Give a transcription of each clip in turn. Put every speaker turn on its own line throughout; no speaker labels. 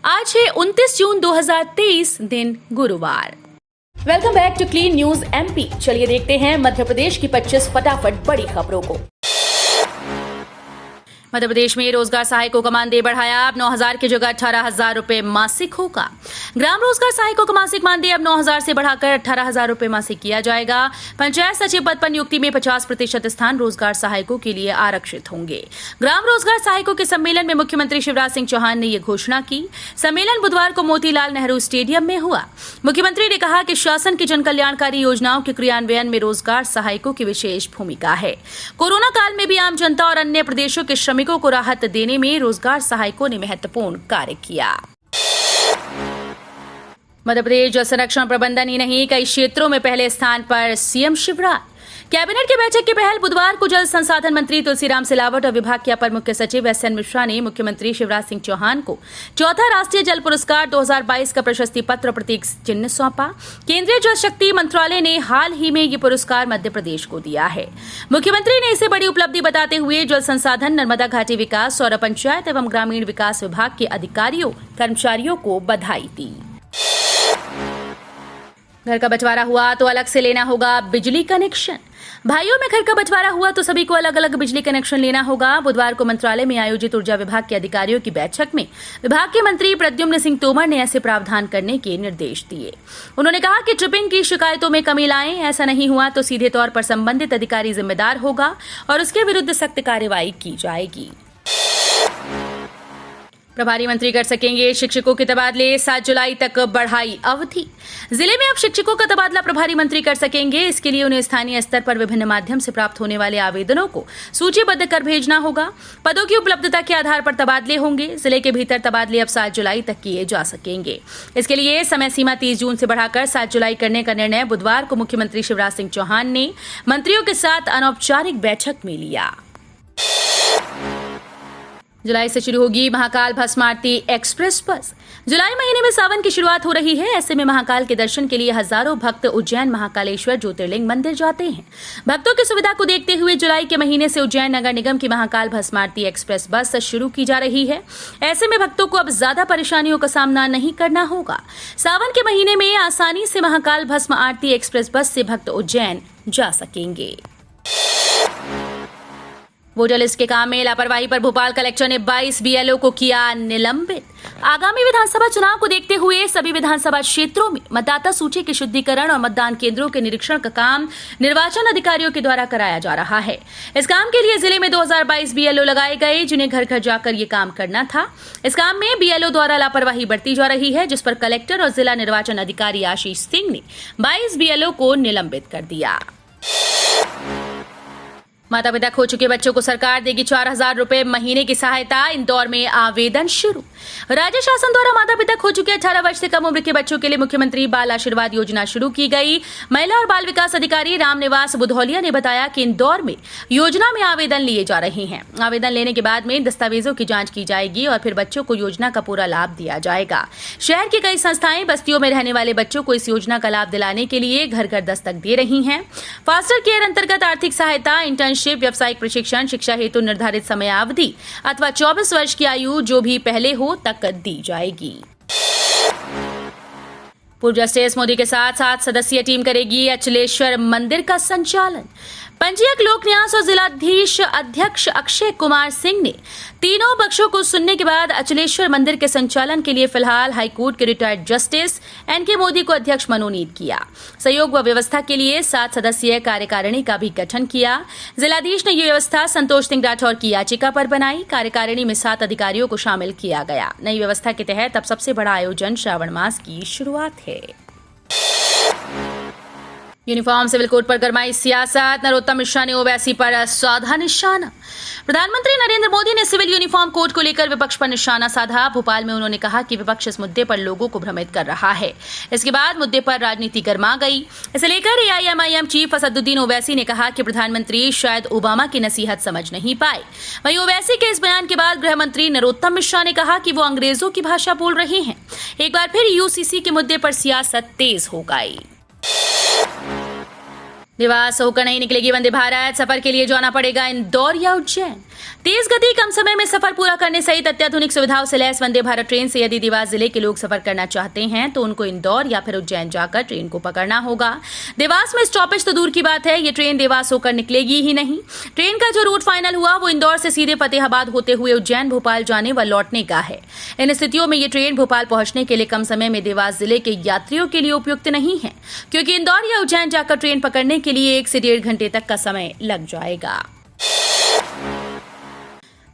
आज है 29 जून 2023 दिन गुरुवार। Welcome back to clean news MP. चलिए देखते हैं मध्य प्रदेश की 25 फटाफट बड़ी खबरों को। मध्य प्रदेश में रोजगार सहायकों का मानदेय बढ़ाया, अब 9,000 की जगह 18,000 रुपए मासिक होगा। ग्राम रोजगार सहायकों का मासिक मानदेय अब 9,000 से बढ़ाकर 18,000 रुपए मासिक किया जाएगा। पंचायत सचिव पद पर नियुक्ति में 50% स्थान रोजगार सहायकों के लिए आरक्षित होंगे। ग्राम रोजगार सहायकों के सम्मेलन में मुख्यमंत्री शिवराज सिंह चौहान ने ये घोषणा की। सम्मेलन बुधवार को मोतीलाल नेहरू स्टेडियम में हुआ। मुख्यमंत्री ने कहा कि शासन की जनकल्याणकारी योजनाओं के क्रियान्वयन में रोजगार सहायकों की विशेष भूमिका है। कोरोना काल में भी आम जनता और अन्य प्रदेशों के श्रमिकों को राहत देने में रोजगार सहायकों ने महत्वपूर्ण कार्य किया। मध्य प्रदेश जल संरक्षण प्रबंधन ही नहीं, कई क्षेत्रों में पहले स्थान पर सीएम शिवराज। कैबिनेट की बैठक की पहल बुधवार को जल संसाधन मंत्री तुलसीराम सिलावट और विभाग के अपर मुख्य सचिव एसएन मिश्रा ने मुख्यमंत्री शिवराज सिंह चौहान को चौथा राष्ट्रीय जल पुरस्कार 2022 का प्रशस्ति पत्र प्रतीक चिन्ह सौंपा। केंद्रीय जल शक्ति मंत्रालय ने हाल ही में ये पुरस्कार मध्य प्रदेश को दिया है। मुख्यमंत्री ने इसे बड़ी उपलब्धि बताते हुए जल संसाधन, नर्मदा घाटी विकास और पंचायत एवं ग्रामीण विकास विभाग के अधिकारियों कर्मचारियों को बधाई दी। घर का बंटवारा हुआ तो अलग से लेना होगा बिजली कनेक्शन। भाइयों में घर का बंटवारा हुआ तो सभी को अलग अलग बिजली कनेक्शन लेना होगा। बुधवार को मंत्रालय में आयोजित ऊर्जा विभाग के अधिकारियों की बैठक में विभाग के मंत्री प्रद्युम्न सिंह तोमर ने ऐसे प्रावधान करने के निर्देश दिए। उन्होंने कहा कि ट्रिपिंग की शिकायतों में कमी लाएं, ऐसा नहीं हुआ तो सीधे तौर पर संबंधित अधिकारी जिम्मेदार होगा और उसके विरुद्ध सख्त कार्रवाई की जाएगी। प्रभारी मंत्री कर सकेंगे शिक्षकों के तबादले, 7 जुलाई तक बढ़ाई अवधि। जिले में अब शिक्षकों का तबादला प्रभारी मंत्री कर सकेंगे। इसके लिए उन्हें स्थानीय स्तर पर विभिन्न माध्यम से प्राप्त होने वाले आवेदनों को सूचीबद्ध कर भेजना होगा। पदों की उपलब्धता के आधार पर तबादले होंगे। जिले के भीतर तबादले अब 7 जुलाई तक किए जा सकेंगे। इसके लिए समय सीमा 30 जून से बढ़ाकर 7 जुलाई करने का निर्णय बुधवार को मुख्यमंत्री शिवराज सिंह चौहान ने मंत्रियों के साथ अनौपचारिक बैठक में लिया। जुलाई से शुरू होगी महाकाल भस्म आरती एक्सप्रेस बस। जुलाई महीने में सावन की शुरुआत हो रही है। ऐसे में महाकाल के दर्शन के लिए हजारों भक्त उज्जैन महाकालेश्वर ज्योतिर्लिंग मंदिर जाते हैं। भक्तों की सुविधा को देखते हुए जुलाई के महीने से उज्जैन नगर निगम की महाकाल भस्म आरती एक्सप्रेस बस शुरू की जा रही है। ऐसे में भक्तों को अब ज्यादा परेशानियों का सामना नहीं करना होगा। सावन के महीने में आसानी से महाकाल भस्म आरती एक्सप्रेस बस से भक्त उज्जैन जा सकेंगे। वोटर लिस्ट के काम में लापरवाही पर भोपाल कलेक्टर ने 22 बीएलओ को किया निलंबित। आगामी विधानसभा चुनाव को देखते हुए सभी विधानसभा क्षेत्रों में मतदाता सूची के शुद्धिकरण और मतदान केंद्रों के निरीक्षण का काम निर्वाचन अधिकारियों के द्वारा कराया जा रहा है। इस काम के लिए जिले में 2022 बीएलओ लगाए गए, जिन्हें घर घर जाकर ये काम करना था। इस काम में बीएलओ द्वारा लापरवाही बरती जा रही है, जिस पर कलेक्टर और जिला निर्वाचन अधिकारी आशीष सिंह ने 22 बीएलओ को निलंबित कर दिया। माता पिता खो चुके बच्चों को सरकार देगी 4,000 रुपए महीने की सहायता। इंदौर में आवेदन शुरू। राज्य शासन द्वारा माता पिता खो चुके 18 वर्ष से कम उम्र के बच्चों के लिए मुख्यमंत्री बाल आशीर्वाद योजना शुरू की गई। महिला और बाल विकास अधिकारी रामनिवास बुधौलिया ने बताया कि इंदौर में योजना में आवेदन लिए जा रहे हैं। आवेदन लेने के बाद में दस्तावेजों की जांच की जाएगी और फिर बच्चों को योजना का पूरा लाभ दिया जाएगा। शहर की कई संस्थाएं बस्तियों में रहने वाले बच्चों को इस योजना का लाभ दिलाने के लिए घर घर दस्तक दे रही हैं। फास्टर केयर अंतर्गत आर्थिक सहायता, इंटर्नशिप, व्यावसायिक प्रशिक्षण, शिक्षा हेतु निर्धारित समयावधि अथवा 24 वर्ष की आयु जो भी पहले हो तक दी जाएगी। पूर्व जस्टिस मोदी के साथ 7 सदस्यीय टीम करेगी अचलेश्वर मंदिर का संचालन। पंजीयक लोक न्यास और जिलाधीश अध्यक्ष अक्षय कुमार सिंह ने तीनों पक्षों को सुनने के बाद अचलेश्वर मंदिर के संचालन के लिए फिलहाल हाईकोर्ट के रिटायर्ड जस्टिस एनके मोदी को अध्यक्ष मनोनीत किया। सहयोग व व्यवस्था के लिए 7 सदस्यीय कार्यकारिणी का भी गठन किया। जिलाधीश ने यह व्यवस्था संतोष सिंह राठौर की याचिका पर बनाई। कार्यकारिणी में 7 अधिकारियों को शामिल किया गया। नई व्यवस्था के तहत अब सबसे बड़ा आयोजन श्रावण मास की शुरुआत है। यूनिफॉर्म सिविल कोड पर गरमाई सियासत। नरोत्तम मिश्रा ने ओवैसी पर साधा निशाना। प्रधानमंत्री नरेंद्र मोदी ने सिविल यूनिफॉर्म कोड को लेकर विपक्ष पर निशाना साधा। भोपाल में उन्होंने कहा कि विपक्ष इस मुद्दे पर लोगों को भ्रमित कर रहा है। इसके बाद मुद्दे पर राजनीति गरमा गई। इसे लेकर एआईएमआईएम चीफ असदुद्दीन ओवैसी ने कहा कि प्रधानमंत्री शायद ओबामा की नसीहत समझ नहीं पाए। वहीं ओवैसी के इस बयान के बाद गृह मंत्री नरोत्तम मिश्रा ने कहा कि वो अंग्रेजों की भाषा बोल रहे हैं। एक बार फिर यूसीसी के मुद्दे पर सियासत तेज हो गई। निवास होकर नहीं निकलेगी वंदे भारत। सफर के लिए जाना पड़ेगा इंदौर या उज्जैन। तेज गति, कम समय में सफर पूरा करने सहित अत्याधुनिक सुविधाओं से लैस वंदे भारत ट्रेन से यदि देवास जिले के लोग सफर करना चाहते हैं तो उनको इंदौर या फिर उज्जैन जाकर ट्रेन को पकड़ना होगा। देवास में स्टॉपेज तो दूर की बात है, ये ट्रेन देवास होकर निकलेगी ही नहीं। ट्रेन का जो रूट फाइनल हुआ वो इंदौर से सीधे फतेहाबाद होते हुए उज्जैन, भोपाल जाने व लौटने का है। इन स्थितियों में ये ट्रेन भोपाल पहुंचने के लिए कम समय में देवास जिले के यात्रियों के लिए उपयुक्त नहीं है, क्योंकि इंदौर या उज्जैन जाकर ट्रेन पकड़ने के लिए 1 से 1.5 घंटे तक का समय लग जाएगा।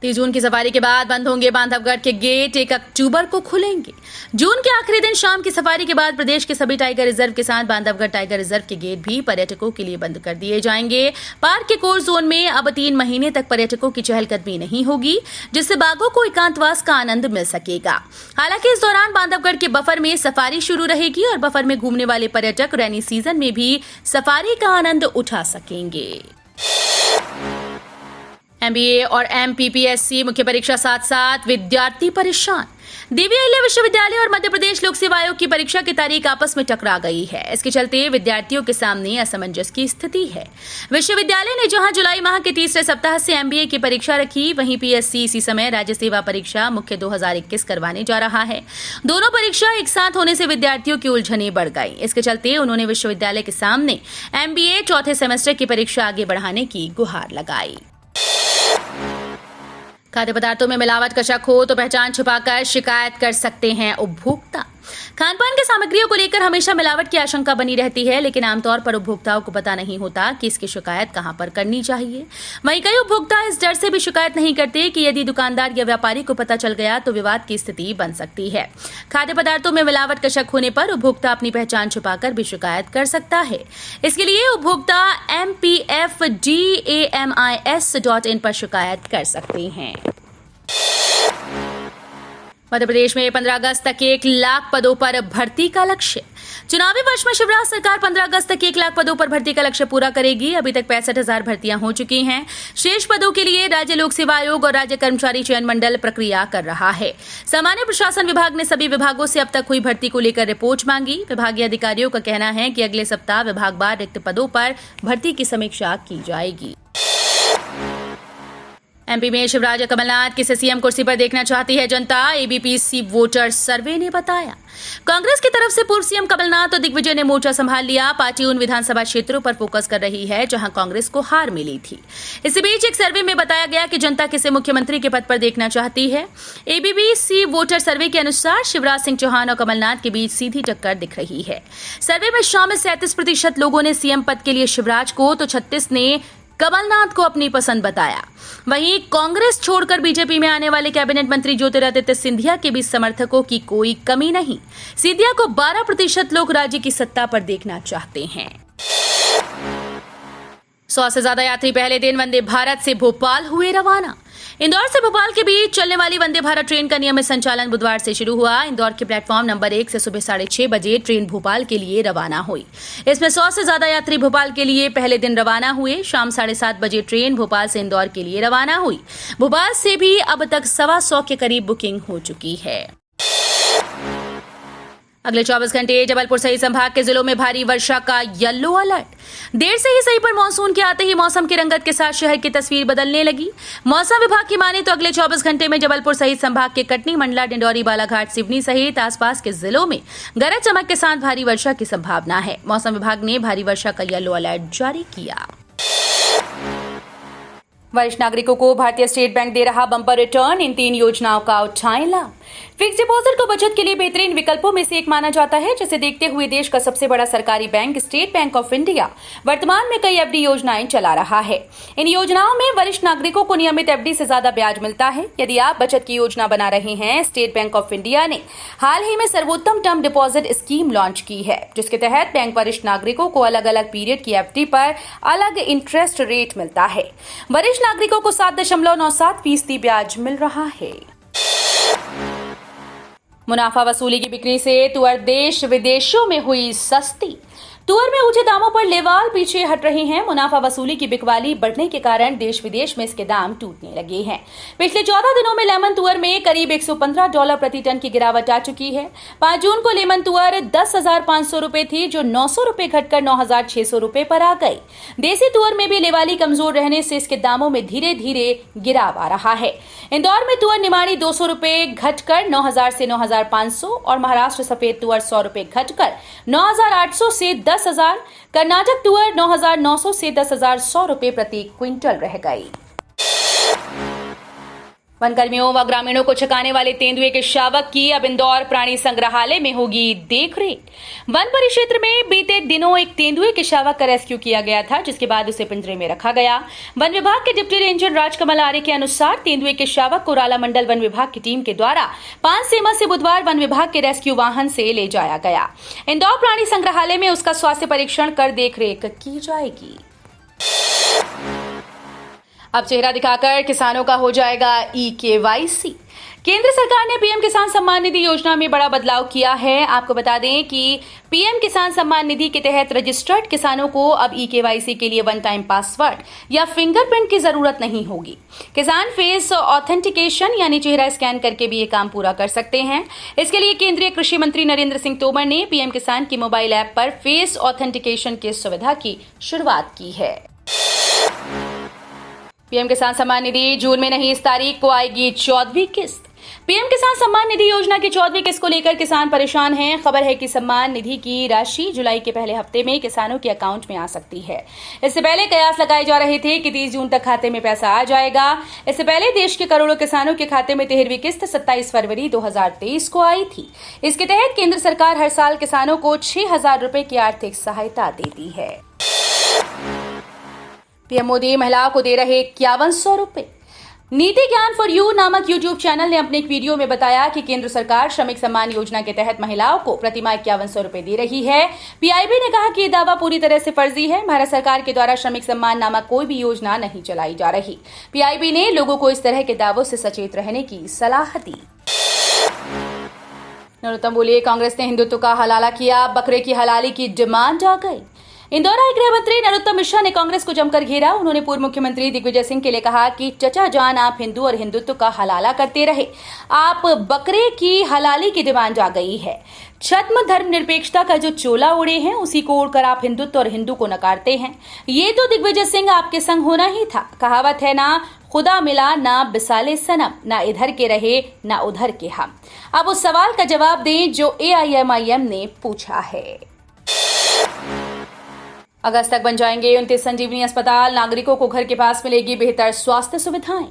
30 जून की सफारी के बाद बंद होंगे बांधवगढ़ के गेट, 1 अक्टूबर को खुलेंगे। जून के आखिरी दिन शाम की सफारी के बाद प्रदेश के सभी टाइगर रिजर्व के साथ बांधवगढ़ टाइगर रिजर्व के गेट भी पर्यटकों के लिए बंद कर दिए जाएंगे। पार्क के कोर जोन में अब 3 महीने तक पर्यटकों की चहलकदमी नहीं होगी, जिससे बाघों को एकांतवास का आनंद मिल सकेगा। हालांकि इस दौरान बांधवगढ़ के बफर में सफारी शुरू रहेगी और बफर में घूमने वाले पर्यटक रैनी सीजन में भी सफारी का आनंद उठा सकेंगे। MBA और MPPSC मुख्य परीक्षा साथ साथ विद्यार्थी परेशान। देवी अहिल्या विश्वविद्यालय और मध्य प्रदेश लोक सेवा आयोग की परीक्षा की तारीख आपस में टकरा गई है। इसके चलते विद्यार्थियों के सामने असमंजस की स्थिति है। विश्वविद्यालय ने जहां जुलाई माह के तीसरे सप्ताह से MBA की परीक्षा रखी, वहीं PSC इसी समय राज्य सेवा परीक्षा मुख्य 2021 करवाने जा रहा है। दोनों परीक्षा एक साथ होने से विद्यार्थियों की उलझने बढ़ गई। इसके चलते उन्होंने विश्वविद्यालय के सामने MBA चौथे सेमेस्टर की परीक्षा आगे बढ़ाने की गुहार लगाई। खाद्य पदार्थों में मिलावट का शक हो तो पहचान छुपाकर शिकायत कर सकते हैं उपभोक्ता। खान पान की सामग्रियों को लेकर हमेशा मिलावट की आशंका बनी रहती है, लेकिन आमतौर पर उपभोक्ताओं को पता नहीं होता कि इसकी शिकायत कहां पर करनी चाहिए। वहीं कई उपभोक्ता इस डर से भी शिकायत नहीं करते कि यदि दुकानदार या व्यापारी को पता चल गया तो विवाद की स्थिति बन सकती है। खाद्य पदार्थों में मिलावट का शक होने पर उपभोक्ता अपनी पहचान छुपाकर भी शिकायत कर सकता है। इसके लिए उपभोक्ता mpfdamis.in पर शिकायत कर सकते हैं। मध्य प्रदेश में 15 अगस्त तक 1 लाख पदों पर भर्ती का लक्ष्य। चुनावी वर्ष में शिवराज सरकार 15 अगस्त तक 1 लाख पदों पर भर्ती का लक्ष्य पूरा करेगी। अभी तक 65,000 भर्तियां हो चुकी हैं। शेष पदों के लिए राज्य लोक सेवा आयोग और राज्य कर्मचारी चयन मंडल प्रक्रिया कर रहा है। सामान्य प्रशासन विभाग ने सभी विभागों से अब तक हुई भर्ती को लेकर रिपोर्ट मांगी। विभागीय अधिकारियों का कहना है कि अगले सप्ताह विभागवार रिक्त पदों पर भर्ती की समीक्षा की जाएगी। MP में शिवराज कमलनाथ किसे सीएम कुर्सी पर देखना चाहती है जनता, ABPC वोटर सर्वे ने बताया। कांग्रेस की तरफ से पूर्व सीएम कमलनाथ और दिग्विजय ने मोर्चा संभाल लिया। पार्टी उन विधानसभा क्षेत्रों पर फोकस कर रही है जहां कांग्रेस को हार मिली थी। इसी बीच एक सर्वे में बताया गया कि जनता किसे मुख्यमंत्री के पद पर देखना चाहती है। ABPC वोटर सर्वे के अनुसार शिवराज सिंह चौहान और कमलनाथ के बीच सीधी टक्कर दिख रही है। सर्वे में शामिल 37% लोगों ने सीएम पद के लिए शिवराज को तो 36% ने कमलनाथ को अपनी पसंद बताया। वहीं कांग्रेस छोड़कर बीजेपी में आने वाले कैबिनेट मंत्री ज्योतिरादित्य सिंधिया के बीच समर्थकों की कोई कमी नहीं। सिंधिया को 12% लोग राज्य की सत्ता पर देखना चाहते हैं। 100 से ज्यादा यात्री पहले दिन वंदे भारत से भोपाल हुए रवाना। इंदौर से भोपाल के बीच चलने वाली वंदे भारत ट्रेन का नियमित संचालन बुधवार से शुरू हुआ। इंदौर के प्लेटफॉर्म नंबर 1 से सुबह 6:30 बजे ट्रेन भोपाल के लिए रवाना हुई। इसमें 100 से ज्यादा यात्री भोपाल के लिए पहले दिन रवाना हुए। शाम 7:30 बजे ट्रेन भोपाल से इंदौर के लिए रवाना हुई। भोपाल से भी अब तक 125 के करीब बुकिंग हो चुकी है। अगले 24 घंटे जबलपुर सहित संभाग के जिलों में भारी वर्षा का येलो अलर्ट। देर से ही सही पर मानसून के आते ही मौसम की रंगत के साथ शहर की तस्वीर बदलने लगी। मौसम विभाग की माने तो अगले 24 घंटे में जबलपुर सहित संभाग के कटनी, मंडला, डिंडौरी, बालाघाट, सिवनी सहित आसपास के जिलों में गरज चमक के साथ भारी वर्षा की संभावना है। मौसम विभाग ने भारी वर्षा का येलो अलर्ट जारी किया। वरिष्ठ नागरिकों को भारतीय स्टेट बैंक दे रहा बम्पर रिटर्न। इन 3 योजनाओं का उठाएं लाभ। फिक्स डिपॉजिट को बचत के लिए बेहतरीन विकल्पों में से एक माना जाता है, जिसे देखते हुए देश का सबसे बड़ा सरकारी bank state bank of India वर्तमान में कई FD योजनाएं चला रहा है। इन योजनाओं में वरिष्ठ नागरिकों को नियमित FD से ज्यादा ब्याज मिलता है। यदि आप बचत की योजना बना रहे हैं, स्टेट बैंक ऑफ इंडिया ने हाल ही में सर्वोत्तम टर्म डिपॉजिट स्कीम लॉन्च की है, जिसके तहत बैंक वरिष्ठ नागरिकों को अलग अलग पीरियड की FD पर अलग इंटरेस्ट रेट मिलता है। वरिष्ठ नागरिकों को 7.97% ब्याज मिल रहा है। मुनाफा वसूली की बिक्री से तुअर देश विदेशों में हुई सस्ती। तुअर में ऊंचे दामों पर लेवाल पीछे हट रहे हैं। मुनाफा वसूली की बिकवाली बढ़ने के कारण देश विदेश में इसके दाम टूटने लगे हैं। पिछले 14 दिनों में लेमन तुअर में करीब $115 प्रति टन की गिरावट आ चुकी है। 5 जून को लेमन तुअर 10,500 रुपए थी, जो 900 रुपए घटकर 9,600 रुपए पर आ गई। देसी तुअर में भी लेवाली कमजोर रहने से इसके दामों में धीरे धीरे गिराव आ रहा है। इंदौर में तुअर निमाड़ी 200 रुपए घटकर 9,000 से 9,500 और महाराष्ट्र सफेद तुअर 100 रुपए घटकर 9,800 से 10,000, कर्नाटक तुअर 9,900 से 10,100 रुपए प्रति क्विंटल रह गई। वनकर्मियों व ग्रामीणों को छकाने वाले तेंदुए के शावक की अब इंदौर प्राणी संग्रहालय में होगी देखरेख। वन परिक्षेत्र में बीते दिनों एक तेंदुए के शावक का रेस्क्यू किया गया था, जिसके बाद उसे पिंजरे में रखा गया। वन विभाग के डिप्टी रेंजर राजकमल आर्य के अनुसार तेंदुए के शावक को राला मंडल वन विभाग की टीम के द्वारा 5 सेमा से बुधवार वन विभाग के रेस्क्यू वाहन से ले जाया गया। इंदौर प्राणी संग्रहालय में उसका स्वास्थ्य परीक्षण कर देखरेख की जाएगी। अब चेहरा दिखाकर किसानों का हो जाएगा ई-KYC। केंद्र सरकार ने पीएम किसान सम्मान निधि योजना में बड़ा बदलाव किया है। आपको बता दें कि पीएम किसान सम्मान निधि के तहत रजिस्टर्ड किसानों को अब ई-KYC के लिए वन टाइम पासवर्ड या फिंगरप्रिंट की जरूरत नहीं होगी। किसान फेस ऑथेंटिकेशन यानी चेहरा स्कैन करके भी ये काम पूरा कर सकते हैं। इसके लिए केंद्रीय कृषि मंत्री नरेंद्र सिंह तोमर ने पीएम किसान की मोबाइल ऐप पर फेस ऑथेंटिकेशन की सुविधा की शुरुआत की है। पीएम किसान सम्मान निधि जून में नहीं, इस तारीख को आएगी 14वीं किस्त। पीएम किसान सम्मान निधि योजना की 14वीं किस्त को लेकर किसान परेशान हैं। खबर है कि सम्मान निधि की राशि जुलाई के पहले हफ्ते में किसानों के अकाउंट में आ सकती है। इससे पहले कयास लगाए जा रहे थे कि 30 जून तक खाते में पैसा आ जाएगा। इससे पहले देश के करोड़ों किसानों के खाते में 13वीं किस्त 27 फरवरी 2023 को आई थी। इसके तहत केंद्र सरकार हर साल किसानों को 6,000 रुपए की आर्थिक सहायता देती है। पीएम मोदी महिलाओं को दे रहे 5100 रुपए। नीति ज्ञान फॉर यू नामक यूट्यूब चैनल ने अपने एक वीडियो में बताया कि केंद्र सरकार श्रमिक सम्मान योजना के तहत महिलाओं को प्रतिमाह 5100 रुपए दे रही है। पीआईबी ने कहा कि ये दावा पूरी तरह से फर्जी है। भारत सरकार के द्वारा श्रमिक सम्मान नामक कोई भी योजना नहीं चलाई जा रही। पीआईबी ने लोगों को इस तरह के दावों से सचेत रहने की सलाह दी। नरोत्तम बोले, कांग्रेस ने हिंदुत्व का हलाला किया, बकरे की हलाली की डिमांड आ गई। इंदौर आए गृह मंत्री नरोत्तम मिश्रा ने कांग्रेस को जमकर घेरा। उन्होंने पूर्व मुख्यमंत्री दिग्विजय सिंह के लिए कहा कि चचा जान, आप हिंदू और हिंदुत्व का हलाला करते रहे, आप बकरे की हलाली की डिमांड आ गई है। छद्म धर्मनिरपेक्षता का जो चोला ओढ़े हैं, उसी को ओढ़कर आप हिंदुत्व और हिंदू को नकारते हैं। ये तो दिग्विजय सिंह आपके संग होना ही था। कहावत है ना, खुदा मिला ना बिसाले सनम, ना इधर के रहे ना उधर के हम। अब उस सवाल का जवाब दें जो AIMIM ने पूछा है। अगस्त तक बन जाएंगे 29 संजीवनी अस्पताल। नागरिकों को घर के पास मिलेगी बेहतर स्वास्थ्य सुविधाएं।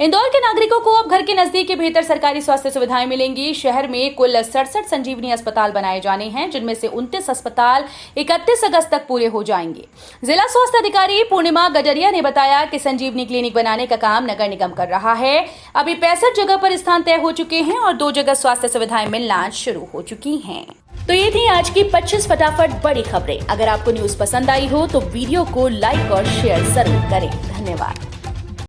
इंदौर के नागरिकों को अब घर के नजदीक ही बेहतर सरकारी स्वास्थ्य सुविधाएं मिलेंगी। शहर में कुल 67 संजीवनी अस्पताल बनाए जाने हैं, जिनमें से 29 अस्पताल 31 अगस्त तक पूरे हो जाएंगे। जिला स्वास्थ्य अधिकारी पूर्णिमा गजरिया ने बताया कि संजीवनी क्लिनिक बनाने का काम नगर निगम कर रहा है। अभी 65 जगह पर स्थान तय हो चुके हैं और 2 जगह स्वास्थ्य सुविधाएं मिलना शुरू हो चुकी हैं। तो ये थी आज की 25 फटाफट बड़ी खबरें। अगर आपको न्यूज पसंद आई हो तो वीडियो को लाइक और शेयर जरूर करें। धन्यवाद।